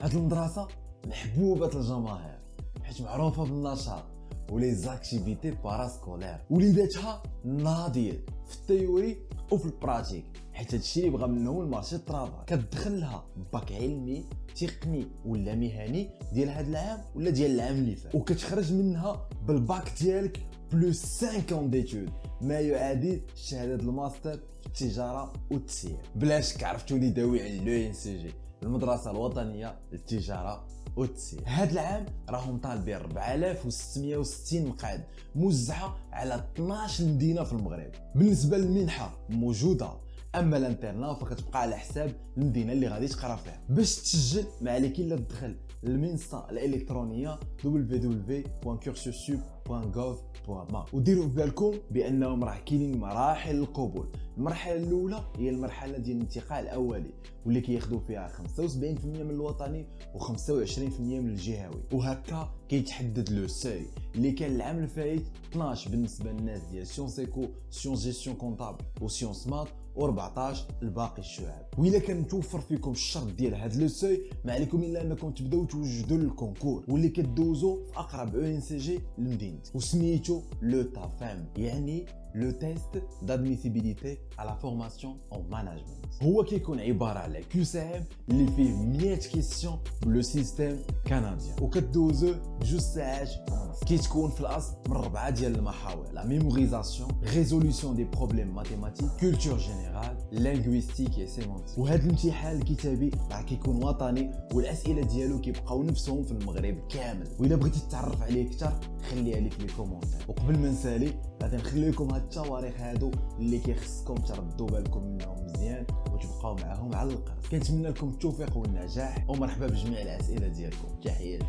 هاد المدرسة محبوبة الجماهير حيت معروفة بالنشاط ولي زاكتيفيتي باراسكولير، وليداتها ناضيين في التيوري وفي البراتيك حيت هادشي اللي بغا منهم المارشي الطرافاي. كتدخلها باك علمي تقني ولا مهني ديال هاد العام ولا ديال العام اللي فات، وكتخرج منها بالباك ديالك بلوس 5 ديتود ما يعادل شهادة الماستر في التجارة والتسيير. بلا شك عرفتوا لي داوي على لو ان سي جي، المدرسة الوطنية للتجارة والتسيير. هاد العام راهم طالبين 4660 مقعد موزعة على 12 مدينة في المغرب. بالنسبة للمنحة موجودة، اما الانترنا فكتبقى على حساب المدينه اللي غادي تقرا فيها. باش تسجل ما عليك الا تدخل للمنصه الالكترونيه www.cursussub.gov.ma وديروا في بالكم بانهم راه كاينين مراحل القبول. المرحله الاولى هي المرحله ديال الانتقاء الاولي واللي كياخذوا فيها 75% من الوطني و25% من الجهوي، وهكا كيتحدد لو سوي اللي كان العام الفايت 12 بالنسبه للناس ديال سيونس ايكو، سيونس جيستيون كونطابل وسيونس مات، و14 الباقي الشعب. وإلا كان متوفر فيكم الشرط ديال هاد لو سوي ما عليكم الا انكم تبداو توجدوا للكونكور واللي كدوزو في اقرب او ان سي جي لمدينتك وسميتو لو تافام، يعني لو تيست دادميسيبيليتي على فورماسيون او مانجمنت. هو كيكون عباره على كيو اللي فيه 100 كيسيون بلو سيستيم كنديان وكدوزو بجوج ساعات ونص. كيتكون في الاصل من 4 ديال المحاور: لا ميموريزاسيون، ريزوليسيون دي بروبليم ماتيماتيك، كولتور جينيرال، لينغويستيك و سيمانتيك. وهذا الامتحان الكتابي راه كيكون وطني والاسئله ديالو كيبقاو نفسهم في المغرب كامل. واذا بغيتي تتعرف عليه اكثر خليها لي في لي كومونتير. وقبل ما نسالي غادي نخلي لكم هاد التواريخ هادو اللي كيخصكم تردوا بالكم منهم مزيان وتبقاو معاهم على القرص. كنتمنى لكم التوفيق والنجاح ومرحبا بجميع الاسئله ديالكم. تحياتي.